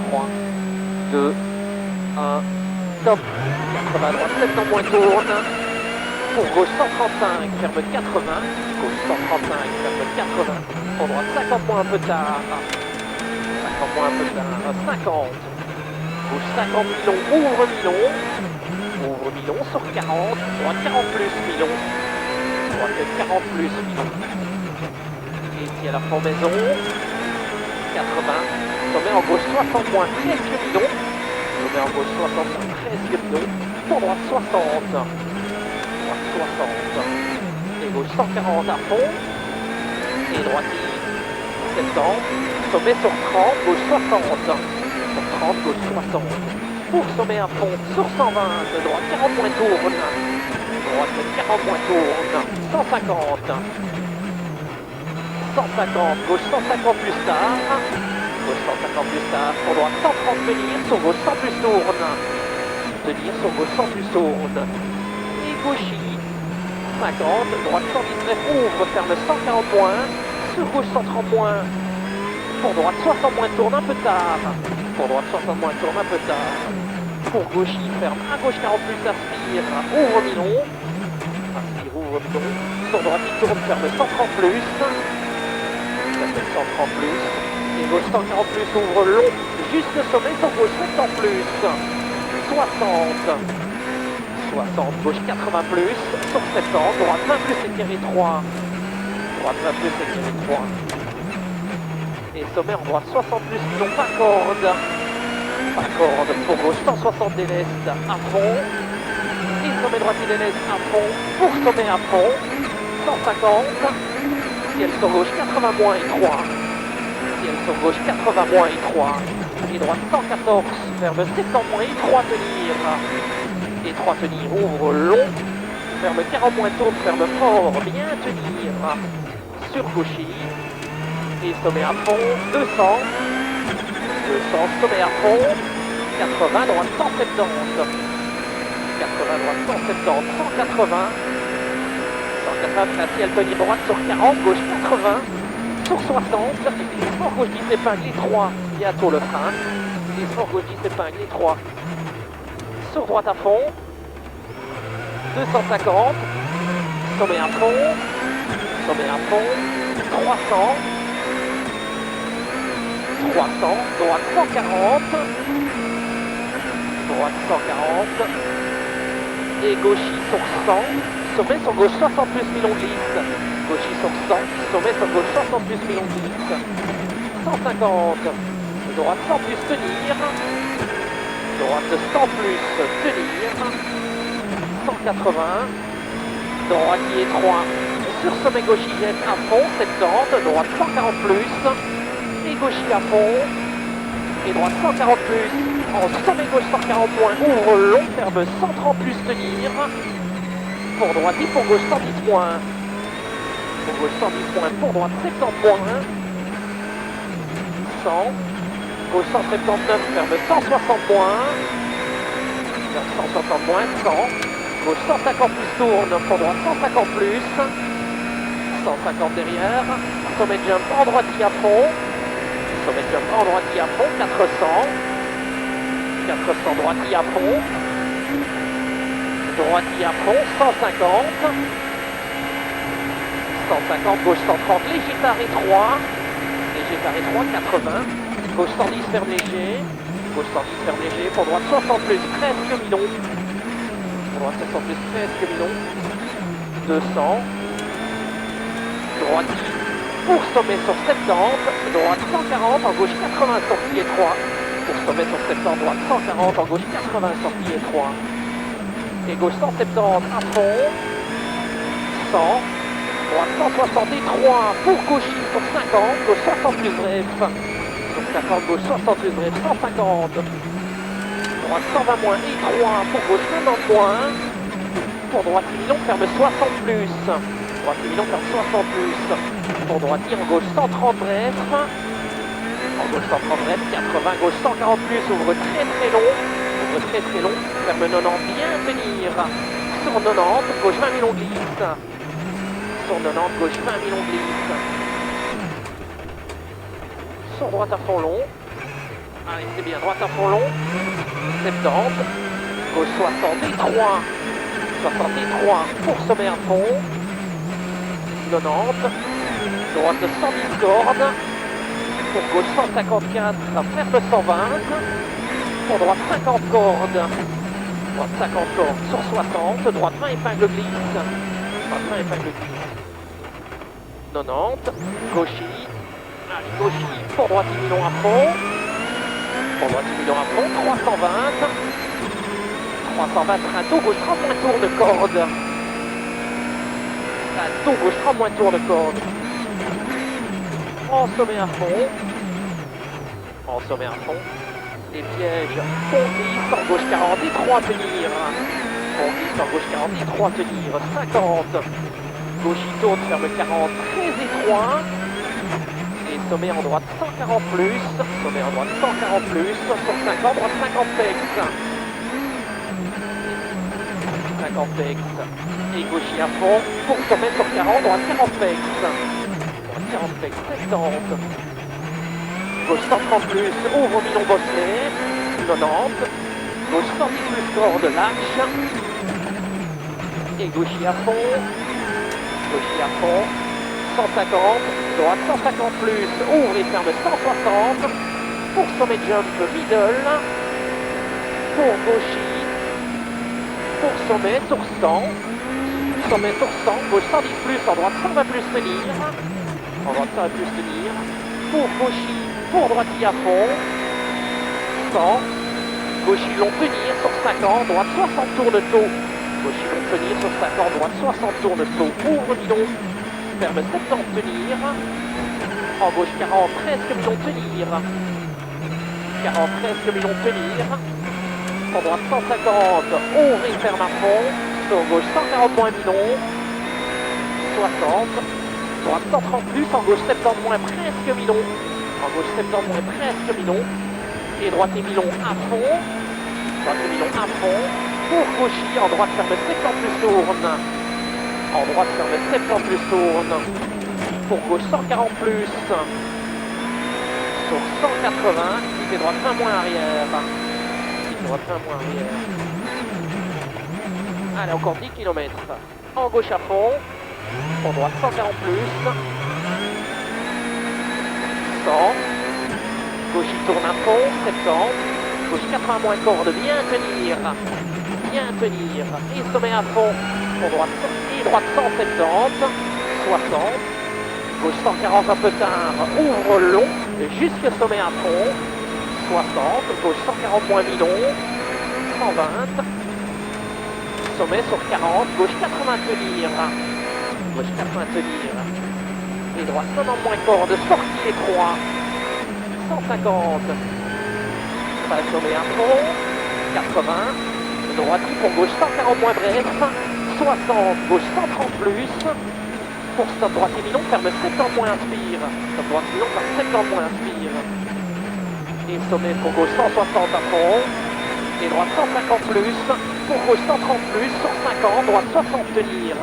3, 2, 1, top. 80 à droite, 7 en moins tourne. Pour gauche 135, ferme 80. Gauche 135, ferme 80. Pour droite 50 moins un peu tard. 50 moins un peu tard, 50. Gauche 50 Milon, ouvre Milon. Ouvre Milon sur 40. Droite 40 plus Milon. Droite 40 plus Milon. Et ici à la Fond-Maison. 80. Sommet en gauche 60 moins presque Milon. Sommet en gauche 60 moins presque Milon. Pour droite 60. Droite 60. Et gauche 140 à fond. Et droite 70. Sommet sur 30, gauche 60. Sur 30, gauche 60. Pour sommet à fond sur 120. Droite 40 moins tourne. Droite 40 moins tourne. 150. 150, gauche 150 plus tard. Gauche 150 plus tard. Pour droite 130 tenir. Sur gauche 100 plus tourne. Tenir sur gauche 100 plus tourne. Et gauchis 50. Droite 119 ouvre. Ferme 140 moins. Sur gauche 130 moins. Pour droite 60 moins tourne un peu tard. Pour droite 60 moins tourne un peu tard. Pour gauchis ferme. À gauche 40 plus aspire. Ouvre Milon. Aspire, ouvre Milon. Sur droite il tourne. Ferme 130 plus. Ça fait 130 plus. Et gauche 140 plus ouvre long. Juste le sommet sur gauche 70 plus. 60. 60. Gauche 80 plus. Sur 70. Droite 20 plus éclairé 3. Droite 20 plus éclairé 3. Et sommet en droite 60 plus Milon, pas corde. Pas corde. Pour gauche 160 déleste à fond. Et sommet droite déleste à fond. Pour sommet à fond. 150. Ciel sur gauche 80 moins et 3. Ciel sur gauche 80 moins et 3. Et droite 114. Ferme 70 moins et 3 tenir. Et 3 tenir. Ouvre long. Ferme 40 moins tourne. Ferme fort. Bien tenir. Sur gauchis. Et sommet à fond, 200, 200, sommet à fond, 80, droite 170, 80, droite 170, 180, 180, ciel tenir droite sur 40, gauche 80, sur 60, sport gauche 10 épingle, les 3, bientôt le frein, et sport gauche 10 épingle, les 3, sur droite à fond, 250, sommet à fond, 300, 300, droite 140, droite 140, et gauchis sur 100, sommet sur gauche 60 plus Milon glisse, gauchis sur 100, sommet sur gauche 60 plus Milon glisse, 150, droite 100 plus tenir, droite 100 plus tenir, 180, droitier 3, sur sommet gauchis jette à fond, 70, droite 140 plus, et gauchis à fond, et droite 140 plus, en sommet gauche 140 moins, ouvre long, ferme 130 plus tenir, pour droite et pour gauche 110 moins, pour gauche 110 moins, pour droite 70 moins, 100, gauche 179, ferme 160 moins, ferme 160 moins, 100, gauche 150 plus tourne, pour droite 150 plus, 150 derrière, sommet jump en droitier à fond, sommet jump en droitier à fond, 400, 400 droitier à fond, droitier à fond, 150, 150, gauche 130, léger taré 3, léger taré 3, 80, gauche 110 ferme léger, gauche 110 ferme léger, pour droite 60 plus, presque Milon, pour droite 60 plus, presque Milon, 200, droite pour sommet sur 70, droite 140, en gauche 80, sortie et 3, pour sommet sur 70, droite 140, en gauche 80, sortie et 3, et gauche 170 à fond, 100, droite 160 et 3, pour gauche sur 50, gauche 60 plus bref, sur 50, gauche 60 plus bref, 150, droite 120 moins et 3, pour gauche 50 moins, pour droite Milon ferme 60 plus, droite Milon ferme 60 plus, pour droitier en gauche 130 bref, en gauche 130 bref, 80, gauche 140 plus, ouvre très long, ferme 90, bien tenir, sur 90, gauche 20 Milon glisse, sur 90, gauche 20 Milon glisse, sur droite à fond long, Allez, c'est bien, droite à fond long. 70. Gauche 63. 63 pour sommet à fond. 90. Droite 110 cordes. Pour gauche 154, ferme 120. Pour droite 50 cordes. Droite 50 cordes sur 60. Droite 20 épingle glisse. Droite 20 épingle glisse. 90. Gauchy. Allez, gauchy. Pour droite 10 millions à fond. Pour droite 10 millions à fond. 320. 320 train gauche 30 moins tour de corde. Train gauche 30 moins tour de corde. En sommet à fond. En sommet à fond. Les pièges. Pont 10 en gauche 40 et 3 à tenir. Pont 10 en gauche 40 et 3 à tenir. 50. Gauche tourne, ferme 40, très étroit. Et sommet en droite 140 plus. Sommet en droite 140 plus. Sur 50, droite 50 pex. 50 pex. Et gauchy à fond. Pour sommet sur 40, droite 40 pex. Droite 40 pex, 70. Gauche 130 plus, ouvre Milon bosselet. 90. Gauche 110 plus corde, lâche. Et gauchy à fond. Gauchy à fond. 150. Droite 150 plus, ouvre et ferme 160. Pour sommet jump, middle. Pour gauchy. Pour sommet, tour 100. Sommet, tour 100. Gauche 110 plus, en droite 120 plus tenir. En droite 120 plus tenir. Pour gauchy. Pour droite à fond. 100. Gauchy long tenir sur 50. Droite 60 tours de taux. Gauchy long tenir sur 50. Droite 60 tours de taux. Ouvre bidon. Ferme 70 tenir. En gauche 40. Presque bidon tenir. 40 presque bidon tenir. En droite 150. Ouvre et ferme à fond. Sur gauche 140 moins bidon. 60. Droite 130 plus. En gauche 70 moins presque bidon. En gauche 70 moins presque bidon. Et droite et bidon à fond. Droite et bidon à fond. Pour gauchy, en droite ferme 70 plus tourne. En droite ferme 70 plus tourne. Pour gauche 140 plus. Sur 180. Et droite 20 moins arrière. Et droite 20 moins arrière. Allez, encore 10 km. En gauche à fond. En droite 140 plus. 100. Gauche il tourne à fond, 70. Gauche 80 moins corde, bien tenir. Bien tenir. Et sommet à fond. Pour droite et droite 170. 60. Gauche 140 un peu tard. Ouvre long. Jusque sommet à fond. 60. Gauche 140 moins bidon. 120. Sommet sur 40. Gauche 80 tenir. Gauche 80 tenir. Et droite 90 moins corde, sortie les 3. 150. Pas sommet à fond. 80. Droite pour gauche 140 moins bref. 60. Gauche 130 plus. Pour stop droite et bidon, ferme 70 moins inspire. Stop droite et bidon, ferme 70 moins inspire. Et sommet pour gauche 160 à fond. Et droite 150 plus. Pour gauche 130 plus. Sur 50. Droite 60 tenir.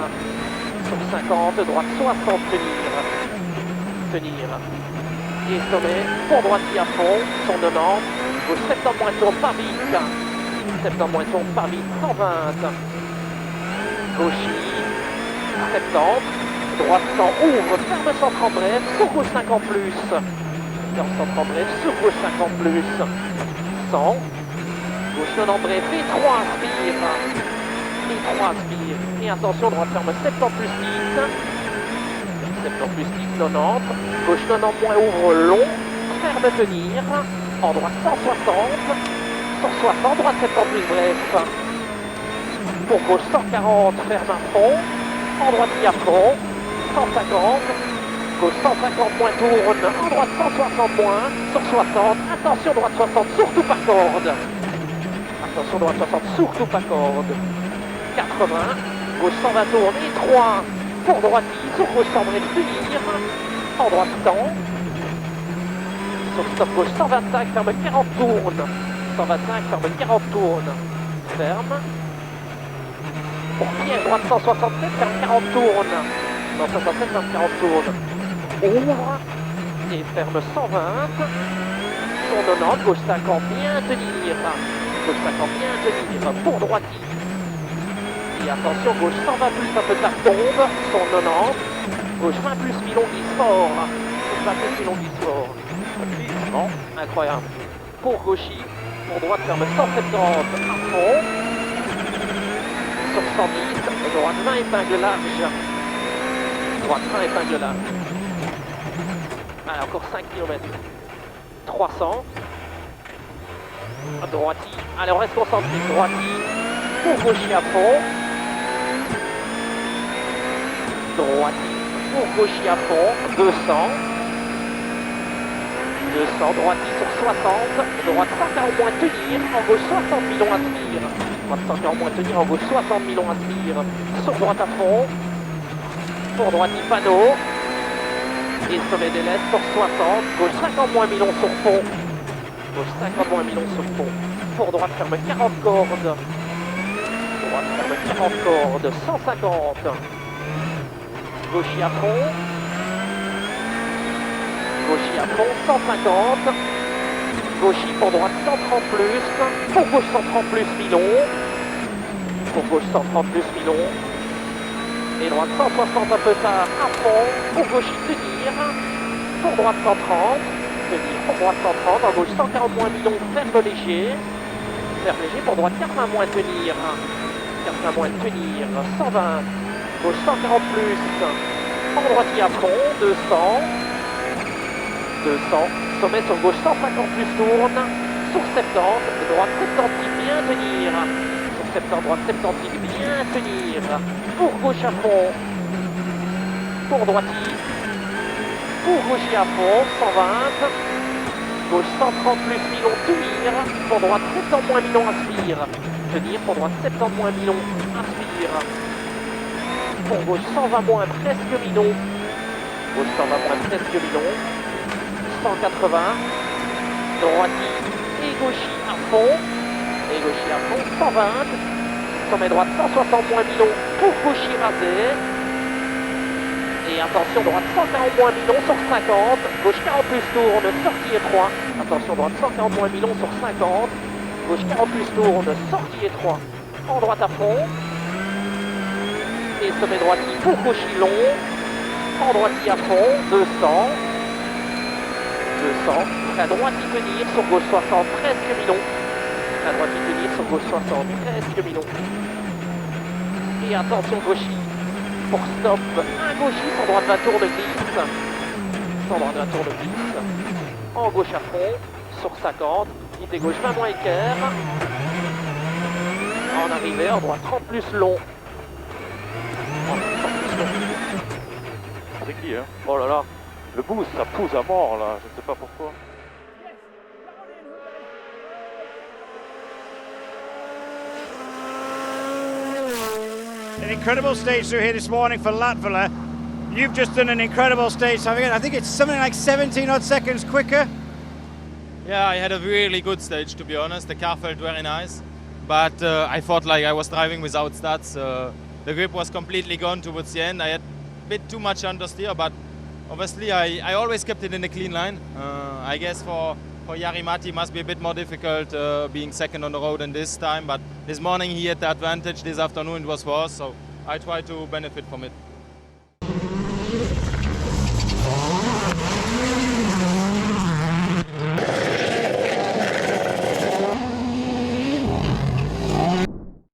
Sur 50. Droite 60 tenir. Tenir. Et sommet, pour droite à fond, 190, gauche 70 moins tourne pas vite, 70 moins tourne pas vite, 120, gauchy, 70, droite 100, ouvre, ferme 130 bref, sur gauche 50 plus, ferme 130 bref, sur gauche 50 plus, 100, gauche 90 bref, et 3 aspire, et 3 aspire, et attention, droite ferme 70 plus 10, 70 plus 10, 90. Gauche 90 moins ouvre long. Ferme tenir. En droite 160. 160. Droite 70 plus bref. Pour gauche 140. Ferme à fond. En droite à fond. 150. Gauche 150 moins tourne. En droite 160 moins. Sur 60. Attention droite 60. Surtout pas corde. Attention droite 60. Surtout pas corde. 80. Gauche 120 tourne. Et 3. Pour droite, sur gauche 100 bref, tenir. En droite 100. Sur stop gauche 125, ferme 40 tourne. 125, ferme 40 tourne. Ferme. Pour pied, droite 167, ferme 40 tourne. 167, ferme 40 tourne. Ouvre. Et ferme 120. sur 90, gauche 50, bien tenir. Gauche 50, bien tenir, pour droiti. Et attention, gauche 120 plus, un peu de la tombe, sur 90. Gauche 20 plus, Milon glisse fort. Gauche 20 plus, Milon glisse fort. Non, incroyable. Pour gauchy, pour droite ferme 170 à fond. Sur 110, droite 20 épingle large. Droite 20 épingle large. Allez, encore 5 km. 300. Droiti. Allez, on reste concentré. Droiti. Pour gauchy à fond. Droiti. Pour gauchy à fond. 200. 200. Droiti sur 60. Droite 140 moins tenir. En gauche 60 millions aspire. Droite 140 moins tenir. En gauche 60 millions aspire. Sur droite à fond. Pour droiti panneau. Et sommet des laisses sur 60, gauche 50 moins Milon sur pont. Gauche 50 moins Milon sur pont. Pour droite ferme 40 cordes. Droite ferme 40 cordes, 150. Gauchy à fond. Gauchy à fond, 150. Gauchy pour droite 130 plus. Pour gauche 130 plus Milon. Pour gauche 130 plus Milon. Et droite 160 un peu tard à fond. Pour gauchy tenir. Pour droite 130. Tenir pour droite 130. En gauche 140 moins Milon. Ferme léger. Ferme léger pour droite 80 moins tenir. 80 moins tenir. 120. Gauche 140 plus. En droite à fond. 200. 200. Sommet sur gauche 150 plus tourne. Sur 70. Droite 70 bien tenir. 70, droite 70, bien tenir. Pour gauche à fond. Pour droiti. Pour gauche à fond, 120. Gauche 130 plus Milon, tenir. Pour droite 70 moins Milon, aspire. Tenir, pour droite 70 moins Milon, aspire. Pour gauche 120 moins, presque Milon. Gauche 120 moins, presque Milon. 180. Droiti et gauchy à fond. Et gauchy à fond, 120. Sommet droite 160 moins Milon pour gauchy rasé. Et attention, droite 140 moins Milon sur 50. Gauche 40 plus tourne, sortie étroit. Attention, droite 140 moins Milon sur 50. Gauche 40 plus tourne, sortie étroit. En droite à fond. Et sommet droiti pour gauchy long. En droiti à fond, 200. 200. À droite y tenir sur gauche 60, presque Milon. À droite y tenir sur gauche 60, presque Milon. Et attention gauchy. Pour stop, un gauchy, sans droite va tourne glisse. Sans droite va tourne glisse. En gauche à fond, sur 50. Unité gauche 20 moins équerre. En arrivée, en droite 30 plus long. En 30 plus long. C'est qui, hein? Oh là là. Le boost, ça pousse à mort, là. Je sais pas pourquoi. An incredible stage through here this morning for Latvala. You've just done an incredible stage. I think it's something like 17 odd seconds quicker. Yeah, I had a really good stage, to be honest. The car felt very nice, but I felt like I was driving without stats. The grip was completely gone towards the end. I had a bit too much understeer, but obviously I always kept it in a clean line. I guess for Jari-Matti must be a bit more difficult being second on the road than this time, but this morning he had the advantage, this afternoon it was for us, so I try to benefit from it.